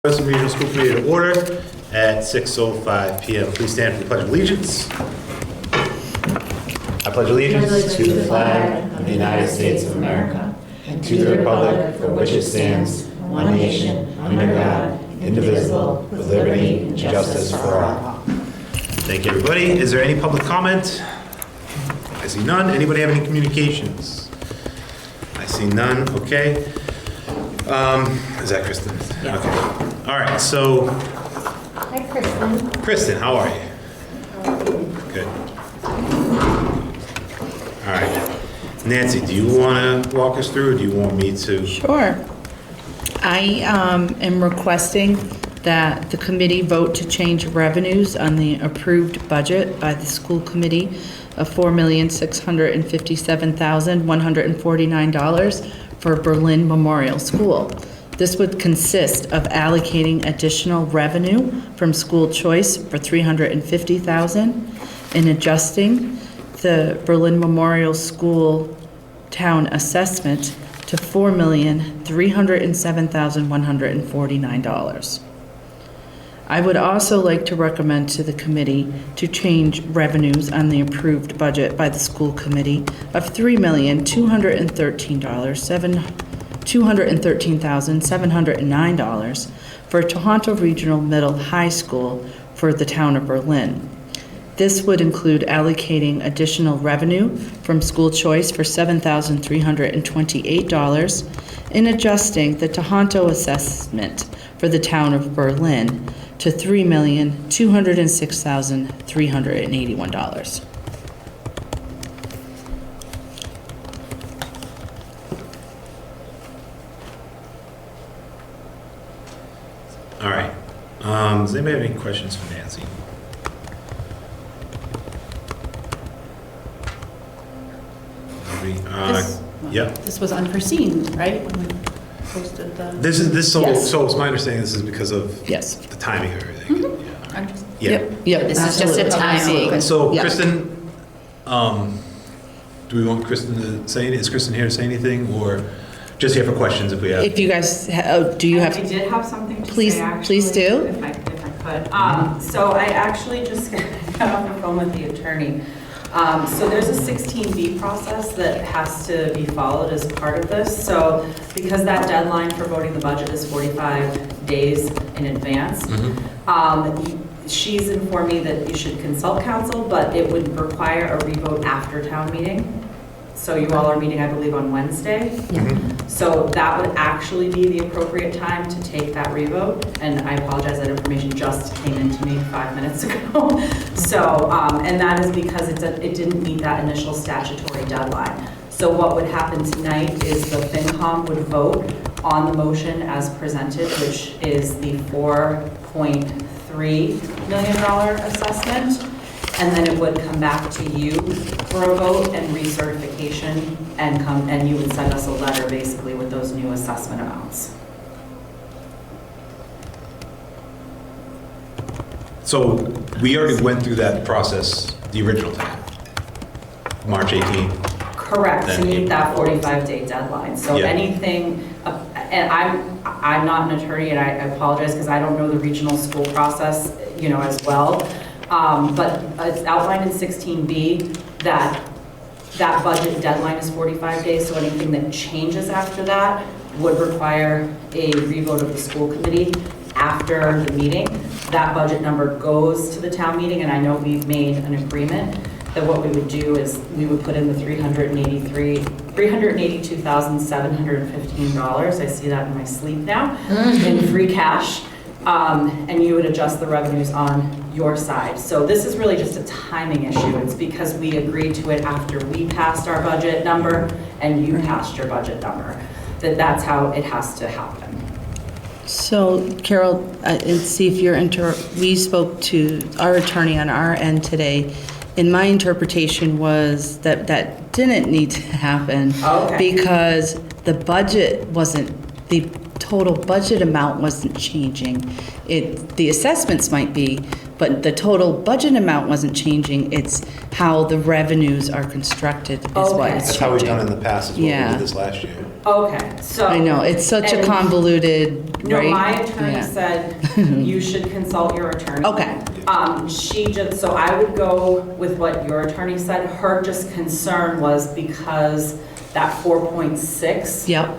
Boylston Regional School Committee to order at 6:05 p.m. Please stand for the Pledge of Allegiance. I pledge allegiance to the flag of the United States of America and to the republic for which it stands, one nation, under God, indivisible, with liberty and justice for all. Thank you, everybody. Is there any public comment? I see none. Anybody have any communications? I see none. Okay. Is that Kristen? Yeah. Okay. All right, so. Hi, Kristen. Kristen, how are you? Good. All right. Nancy, do you want to walk us through, or do you want me to? Sure. I am requesting that the committee vote to change revenues on the approved budget by the school committee of $4,657,149 for Berlin Memorial School. This would consist of allocating additional revenue from school choice for $350,000 and adjusting the Berlin Memorial School town assessment to $4,307,149. I would also like to recommend to the committee to change revenues on the approved budget by the school committee of $213,709 for Tohoto Regional Middle High School for the town of Berlin. This would include allocating additional revenue from school choice for $7,328 and adjusting the Tohoto assessment for the town of Berlin to $3,206,381. All right. Does anybody have any questions for Nancy? Yeah. This was unforeseen, right? When we posted the. This is Yes. so it's my understanding this is because of Yes. the timing of everything. Yeah. Yep. This is just a timing. So Yeah. Kristen, do we want Kristen to say anything? Is Kristen here to say anything, or just here for questions if we have? If you guys, do you have? I did have something to Please- say, actually. please do. If I could. So I actually just got off the phone with the attorney. So there's a 16B process that has to be followed as part of this. So because that deadline for voting the budget is 45 days in advance, she's informed me that you should consult counsel, but it would require a revote after town meeting. So you all are meeting, I believe, on Wednesday. So that would actually be the appropriate time to take that revote. And I apologize, that information just came into me 5 minutes ago. So, and that is because it didn't meet that initial statutory deadline. So what would happen tonight is the FinCom would vote on the motion as presented, which is the $4.3 million assessment. And then it would come back to you for a vote and recertification, and you would send us a letter basically with those new assessment amounts. So we already went through that process the original time, March 18th. Correct, to Then meet you- that 45-day deadline. So Yeah. anything, and I'm not an attorney, and I apologize because I don't know the regional school process, as well. But it's outlined in 16B that budget deadline is 45 days, so anything that changes after that would require a revote of the school committee after the meeting. That budget number goes to the town meeting, and I know we've made an agreement that what we would do is we would put in the $382,715. I see that in my sleep now, in free cash. And you would adjust the revenues on your side. So this is really just a timing issue. It's because we agreed to it after we passed our budget number and you passed your budget number. That's how it has to happen. So Carol, and see if you're we spoke to our attorney on our end today, and my interpretation was that didn't need to happen. Okay. Because the budget wasn't, the total budget amount wasn't changing. The assessments might be, but the total budget amount wasn't changing. It's how the revenues are constructed is what Okay. is That's how we've changing. done in the past, is what we Yeah. did this last year. Okay, so. I know, it's such a And- convoluted, No, right? my attorney Yeah. said you should consult your attorney. Okay, So I would go with what your attorney said. Her just concern was because that 4.65 yep,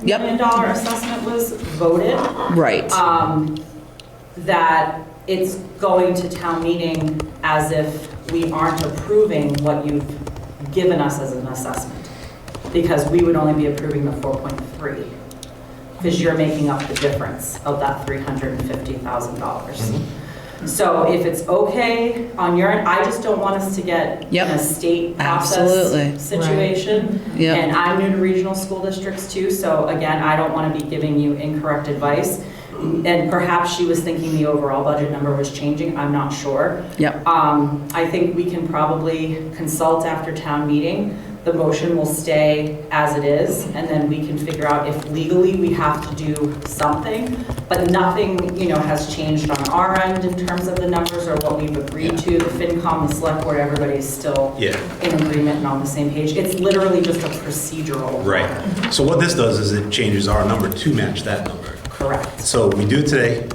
Yep. million dollar assessment was voted, right. that it's going to town meeting as if we aren't approving what you've given us as an assessment. Because we would only be approving the 4.3, because you're making up the difference of that $350,000. So if it's okay on your end, I just don't want us to get in Yep. a state Absolutely. process situation. Yep. And I'm new to regional school districts too, so again, I don't want to be giving you incorrect advice. And perhaps she was thinking the overall budget number was changing, I'm not sure. Yep. I think we can probably consult after town meeting. The motion will stay as it is, and then we can figure out if legally we have to do something. But nothing, has changed on our end in terms of the numbers or what we've agreed to. The FinCom, the select board, everybody's still Yeah. in agreement and on the same page. It's literally just a procedural. Right. So what this does is it changes our number to match that number. Correct. So we do it today.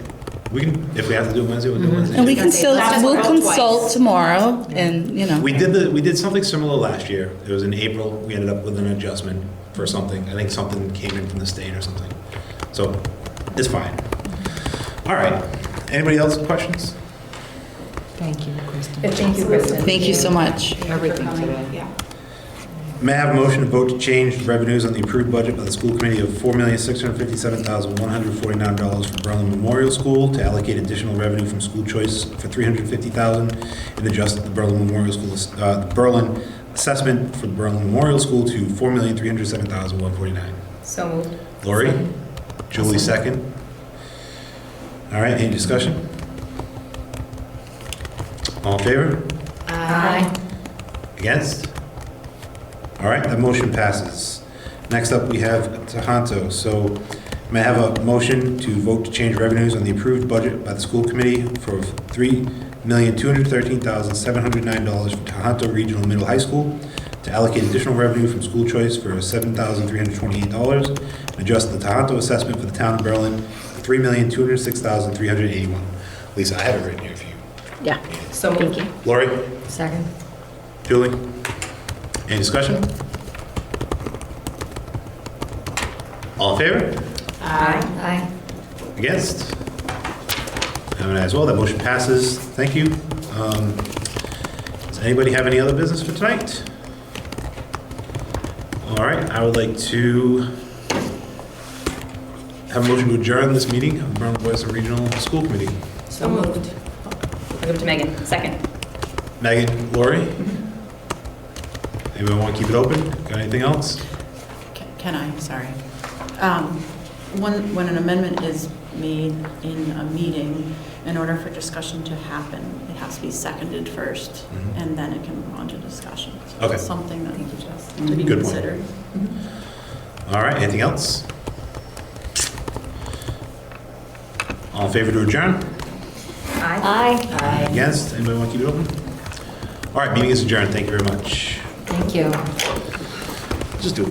We can, if we have to do it Wednesday, we'll do it Wednesday. And we can still, That's we'll what- consult twice. tomorrow and, We did something similar last year. It was in April. We ended up with an adjustment for something. I think something came in from the state or something. So it's fine. All right. Anybody else have questions? Thank you, Kristen. Thank you, Kristen. Thank you so much. Everything today. Yeah. May I have a motion to vote to change revenues on the approved budget by the school committee of $4,657,149 for Berlin Memorial School to allocate additional revenue from school choice for $350,000 and adjust the Berlin Memorial School, the Berlin assessment for the Berlin Memorial School to $4,307,149. So moved. Lori? Julie, second. All right, any discussion? All in favor? Aye. Against? All right, that motion passes. Next up, we have Tohoto. So may I have a motion to vote to change revenues on the approved budget by the school committee for $3,213,709 for Tohoto Regional Middle High School to allocate additional revenue from school choice for $7,328 and adjust the Tohoto assessment for the town of Berlin for $3,206,381. Lisa, I have it written here for you. Yeah. So moved. Lori? Second. Julie? Any discussion? All in favor? Aye. Against? I'm an aye as well. That motion passes. Thank you. Does anybody have any other business for tonight? All right, I would like to have a motion to adjourn this meeting of the Berlin Boylston Regional School Committee. So moved. I'll give it to Megan. Second. Megan, Lori? Anybody want to keep it open? Got anything else? Can I? Sorry. When an amendment is made in a meeting, in order for discussion to happen, it has to be seconded first, Mhm. and then it can move on to discussion. So Okay. it's something that needs to be Good point. considered. All right, anything else? All in favor to adjourn? Aye. Against? Anybody want to keep it open? All right, meeting is adjourned. Thank you very much. Thank you. Just do it.